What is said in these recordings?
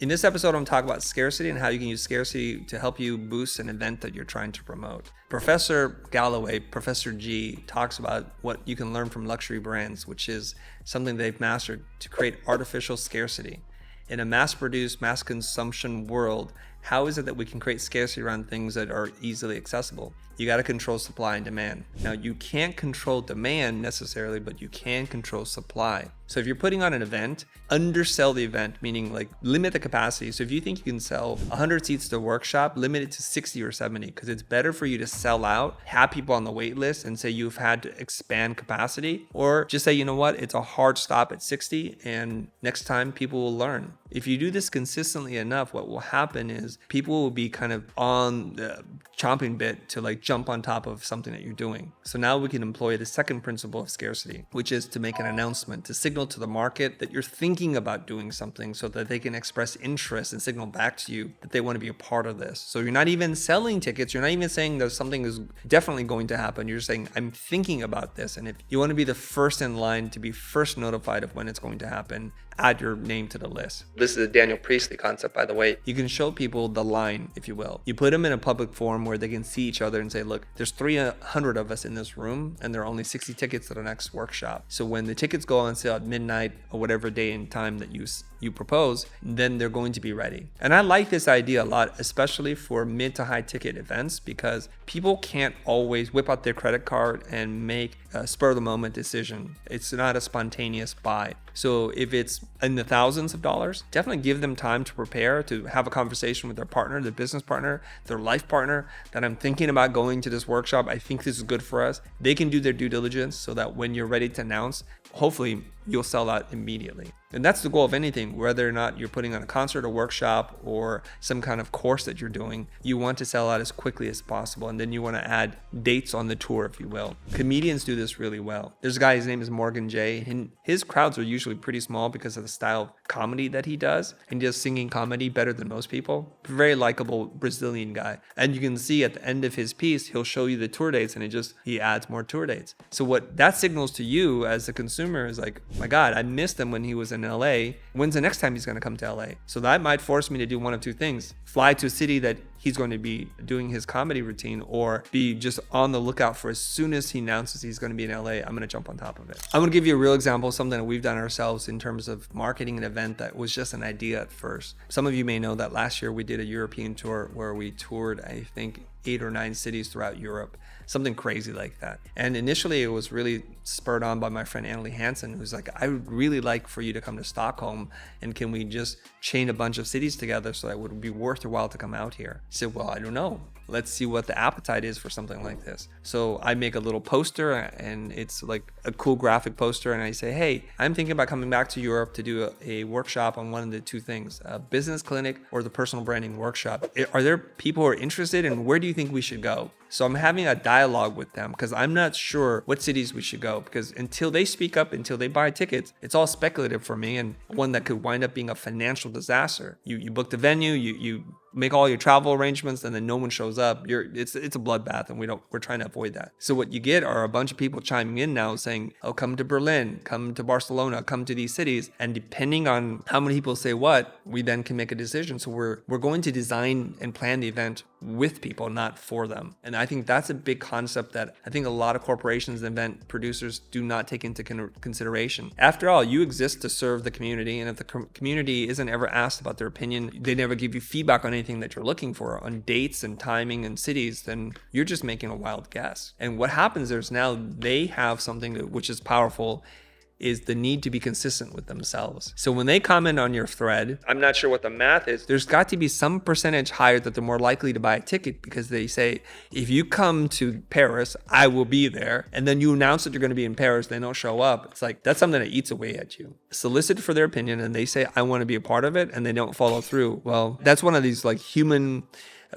In this episode, I'm talking about scarcity and how you can use scarcity to help you boost an event that you're trying to promote. Professor Galloway, Professor G, talks about what you can learn from luxury brands, which is something they've mastered to create artificial scarcity. In a mass-produced, mass consumption world, how is it that we can create scarcity around things that are easily accessible? You got to control supply and demand. Now, you can't control demand necessarily, but you can control supply. So if you're putting on an event, undersell the event, meaning like limit the capacity. So if you think you can sell 100 seats to a workshop, limit it to 60 or 70, because it's better for you to sell out, have people on the wait list and say you've had to expand capacity, or just say, you know what, it's a hard stop at 60 and next time people will learn. If you do this consistently enough, what will happen is people will be kind of on the chomping bit to like jump on top of something that you're doing. So now we can employ the second principle of scarcity, which is to make an announcement, to signal to the market that you're thinking about doing something so that they can express interest and signal back to you that they want to be a part of this. So you're not even selling tickets. You're not even saying that something is definitely going to happen. You're saying, I'm thinking about this. And if you want to be the first in line to be first notified of when it's going to happen, add your name to the list. This is a Daniel Priestley concept, by the way. You can show people the line, if you will. You put them in a public forum where they can see each other and say, look, there's 300 of us in this room and there are only 60 tickets to the next workshop. So when the tickets go on sale at midnight or whatever day and time that you propose, then they're going to be ready. And I like this idea a lot, especially for mid to high ticket events, because people can't always whip out their credit card and make a spur of the moment decision. It's not a spontaneous buy. So if it's in the thousands of dollars, definitely give them time to prepare, to have a conversation with their partner, their business partner, their life partner, that I'm thinking about going to this workshop. I think this is good for us. They can do their due diligence so that when you're ready to announce, hopefully you'll sell out immediately. And that's the goal of anything, whether or not you're putting on a concert or workshop or some kind of course that you're doing. You want to sell out as quickly as possible. And then you want to add dates on the tour, if you will. Comedians do this really well. There's a guy, his name is Morgan J. And his crowds are usually pretty small because of the style of comedy that he does. And he does singing comedy better than most people. Very likable Brazilian guy. And you can see at the end of his piece, he'll show you the tour dates and he adds more tour dates. So what that signals to you as a consumer is like, my God, I missed him when he was in LA. When's the next time he's going to come to LA? So that might force me to do one of two things: fly to a city that he's going to be doing his comedy routine, or be just on the lookout for as soon as he announces he's going to be in LA, I'm going to jump on top of it. I'm going to give you a real example, something that we've done ourselves in terms of marketing an event that was just an idea at first. Some of you may know that last year we did a European tour where we toured, I think, 8 or 9 cities throughout Europe, something crazy like that. And initially it was really spurred on by my friend Annalie Hansen, who's like, I would really like for you to come to Stockholm, and can we just chain a bunch of cities together so that it would be worth your while to come out here? I said, well, I don't know. Let's see what the appetite is for something like this. So I make a little poster, and it's like a cool graphic poster, and I say, hey, I'm thinking about coming back to Europe to do a workshop on one of the two things, a business clinic or the personal branding workshop. Are there people who are interested, and where do you think we should go? So I'm having a dialogue with them because I'm not sure what cities we should go, because until they speak up, until they buy tickets, it's all speculative for me, and one that could wind up being a financial disaster. You book the venue, you make all your travel arrangements, and then no one shows up. It's a bloodbath, and we're trying to avoid that. So what you get are a bunch of people chiming in now saying, oh, come to Berlin, come to Barcelona, come to these cities. And depending on how many people say what, we then can make a decision. So we're going to design and plan the event with people, not for them. And I think that's a big concept that I think a lot of corporations and event producers do not take into consideration. After all, you exist to serve the community, and if the community isn't ever asked about their opinion, they never give you feedback on anything that you're looking for, on dates and timing and cities, then you're just making a wild guess. And what happens is now they have something which is powerful, is the need to be consistent with themselves. So when they comment on your thread, I'm not sure what the math is, there's got to be some percentage higher that they're more likely to buy a ticket, because they say, if you come to Paris, I will be there. And then you announce that you're going to be in Paris, they don't show up. It's like, that's something that eats away at you. Solicit for their opinion, and they say, I want to be a part of it, and they don't follow through. Well, that's one of these like human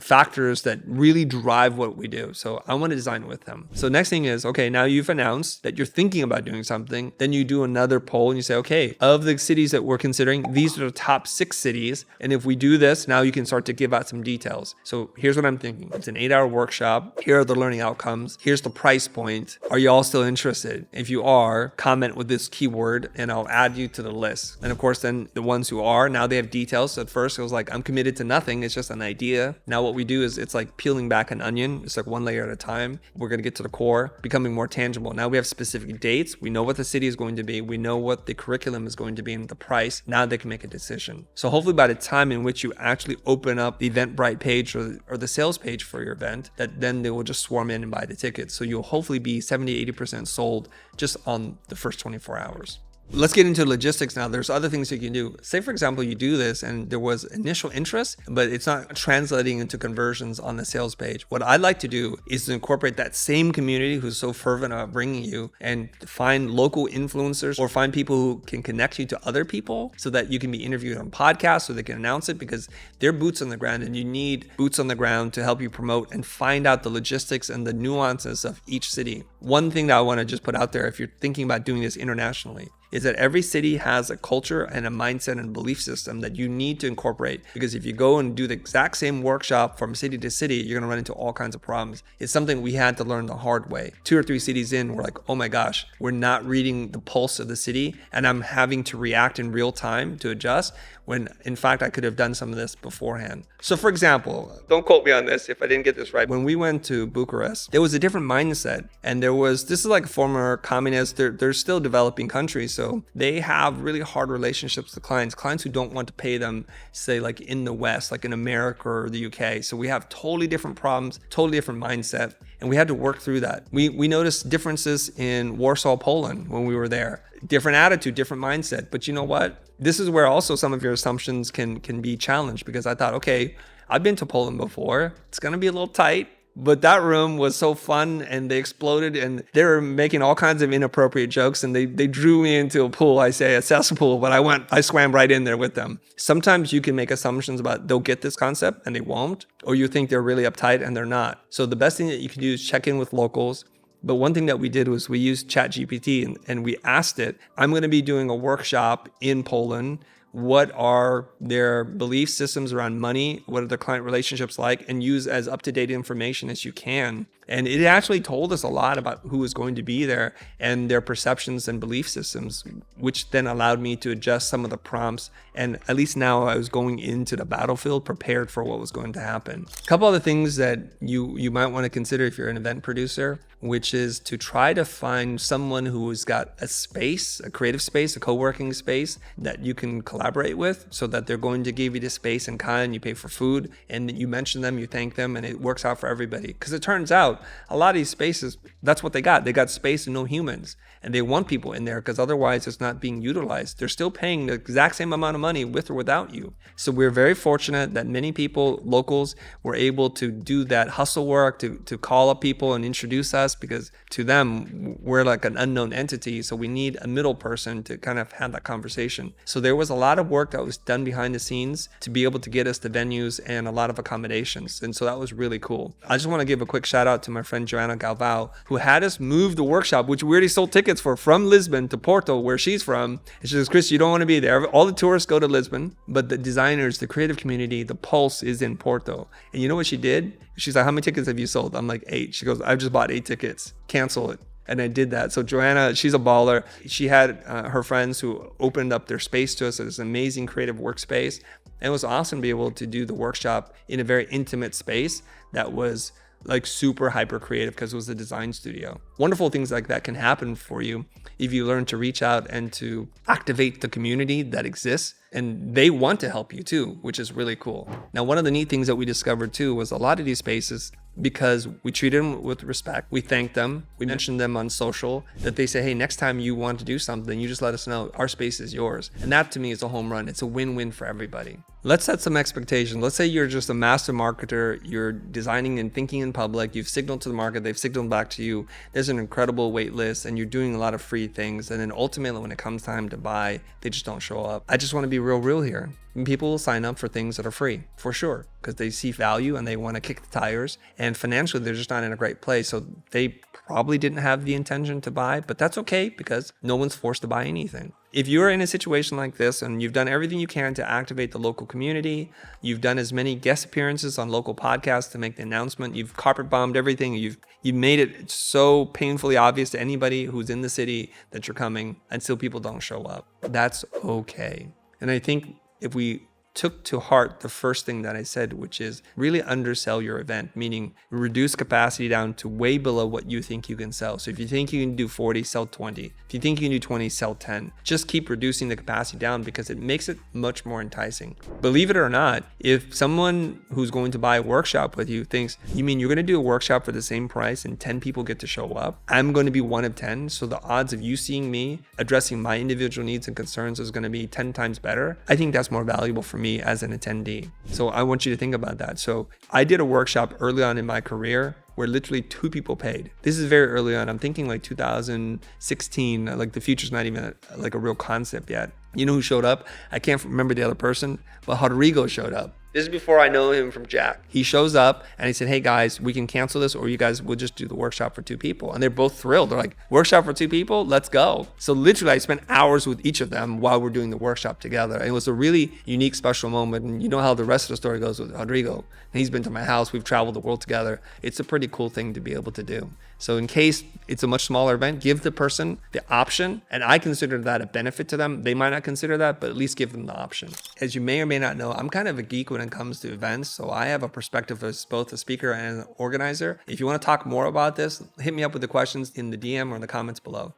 factors that really drive what we do. So I want to design with them. So next thing is, okay, now you've announced that you're thinking about doing something. Then you do another poll and you say, okay, of the cities that we're considering, these are the top 6 cities. And if we do this, now you can start to give out some details. So here's what I'm thinking. It's an 8-hour workshop. Here are the learning outcomes. Here's the price point. Are you all still interested? If you are, comment with this keyword and I'll add you to the list. And of course, then the ones who are, now they have details. So at first it was like, I'm committed to nothing. It's just an idea. Now what we do is it's like peeling back an onion. It's like one layer at a time. We're going to get to the core, becoming more tangible. Now we have specific dates. We know what the city is going to be. We know what the curriculum is going to be and the price. Now they can make a decision. So hopefully by the time in which you actually open up the Eventbrite page or the sales page for your event, that then they will just swarm in and buy the tickets. So you'll hopefully be 70-80% sold just on the first 24 hours. Let's get into logistics now. There's other things you can do. Say, for example, you do this and there was initial interest, but it's not translating into conversions on the sales page. What I'd like to do is to incorporate that same community who's so fervent about bringing you and find local influencers or find people who can connect you to other people so that you can be interviewed on podcasts so they can announce it, because they're boots on the ground and you need boots on the ground to help you promote and find out the logistics and the nuances of each city. One thing that I want to just put out there, if you're thinking about doing this internationally, is that every city has a culture and a mindset and belief system that you need to incorporate. Because if you go and do the exact same workshop from city to city, you're going to run into all kinds of problems. It's something we had to learn the hard way. 2 or 3 cities in, we're like, oh my gosh, we're not reading the pulse of the city and I'm having to react in real time to adjust, when in fact I could have done some of this beforehand. So for example, don't quote me on this if I didn't get this right. When we went to Bucharest, there was a different mindset, and this is like former communist, they're still developing countries, so they have really hard relationships with clients who don't want to pay them, say like in the West, like in America or the UK. So we have totally different problems, totally different mindset, and we had to work through that. We noticed differences in Warsaw, Poland when we were there. Different attitude, different mindset. But you know what? This is where also some of your assumptions can be challenged, because I thought, okay, I've been to Poland before. It's going to be a little tight. But that room was so fun and they exploded and they were making all kinds of inappropriate jokes and they drew me into a pool, a cesspool, but I swam right in there with them. Sometimes you can make assumptions about they'll get this concept and they won't, or you think they're really uptight and they're not. So the best thing that you can do is check in with locals. But one thing that we did was we used ChatGPT and we asked it, I'm going to be doing a workshop in Poland. What are their belief systems around money? What are their client relationships like? And use as up-to-date information as you can. And it actually told us a lot about who was going to be there and their perceptions and belief systems, which then allowed me to adjust some of the prompts. And at least now I was going into the battlefield prepared for what was going to happen. A couple other things that you might want to consider if you're an event producer, which is to try to find someone who has got a space, a creative space, a co-working space that you can collaborate with, so that they're going to give you the space and kind, you pay for food, and you mention them, you thank them, and it works out for everybody. Because it turns out a lot of these spaces, that's what they got. They got space and no humans. And they want people in there because otherwise it's not being utilized. They're still paying the exact same amount of money with or without you. So we're very fortunate that many people, locals, were able to do that hustle work, to call up people and introduce us, because to them, we're like an unknown entity. So we need a middle person to kind of have that conversation. So there was a lot of work that was done behind the scenes to be able to get us to venues and a lot of accommodations. And so that was really cool. I just want to give a quick shout out to my friend Joanna Galvao, who had us move the workshop, which we already sold tickets for, from Lisbon to Porto, where she's from. And she says, Chris, you don't want to be there. All the tourists go to Lisbon, but the designers, the creative community, the pulse is in Porto. And you know what she did? She's like, how many tickets have you sold? I'm like, 8. She goes, I've just bought 8 tickets. Cancel it. And I did that. So Joanna, she's a baller. She had her friends who opened up their space to us. It was an amazing creative workspace. And it was awesome to be able to do the workshop in a very intimate space that was like super hyper creative, because it was a design studio. Wonderful things like that can happen for you if you learn to reach out and to activate the community that exists. And they want to help you too, which is really cool. Now, one of the neat things that we discovered too was a lot of these spaces, because we treat them with respect, we thank them, we mention them on social, that they say, hey, next time you want to do something, you just let us know. Our space is yours. And that to me is a home run. It's a win-win for everybody. Let's set some expectations. Let's say you're just a master marketer, you're designing and thinking in public, you've signaled to the market, they've signaled back to you, there's an incredible wait list, and you're doing a lot of free things. And then ultimately when it comes time to buy, they just don't show up. I just want to be real here. People will sign up for things that are free for sure because they see value and they want to kick the tires, and financially they're just not in a great place. So they probably didn't have the intention to buy, but that's okay because no one's forced to buy anything. If you're in a situation like this and you've done everything you can to activate the local community, you've done as many guest appearances on local podcasts to make the announcement, you've carpet bombed everything, you've made it so painfully obvious to anybody who's in the city that you're coming, and still people don't show up, that's okay. And I think if we took to heart the first thing that I said, which is really undersell your event, meaning reduce capacity down to way below what you think you can sell. So if you think you can do 40, sell 20. If you think you can do 20, sell 10. Just keep reducing the capacity down because it makes it much more enticing. Believe it or not, if someone who's going to buy a workshop with you thinks, you mean you're going to do a workshop for the same price and 10 people get to show up? I'm going to be one of 10. So the odds of you seeing me addressing my individual needs and concerns is going to be 10 times better. I think that's more valuable for me as an attendee. So I want you to think about that. So I did a workshop early on in my career where literally 2 people paid. This is very early on. I'm thinking like 2016, like the Futur's not even like a real concept yet. You know who showed up? I can't remember the other person, but Rodrigo showed up. This is before I know him from Jack. He shows up and he said, hey guys, we can cancel this or you guys will just do the workshop for 2 people. And they're both thrilled. They're like, workshop for 2 people? Let's go. So literally I spent hours with each of them while we're doing the workshop together. And it was a really unique, special moment. And you know how the rest of the story goes with Rodrigo. And he's been to my house. We've traveled the world together. It's a pretty cool thing to be able to do. So in case it's a much smaller event, give the person the option. And I consider that a benefit to them. They might not consider that, but at least give them the option. As you may or may not know, I'm kind of a geek when it comes to events. So I have a perspective as both a speaker and an organizer. If you want to talk more about this, hit me up with the questions in the DM or in the comments below.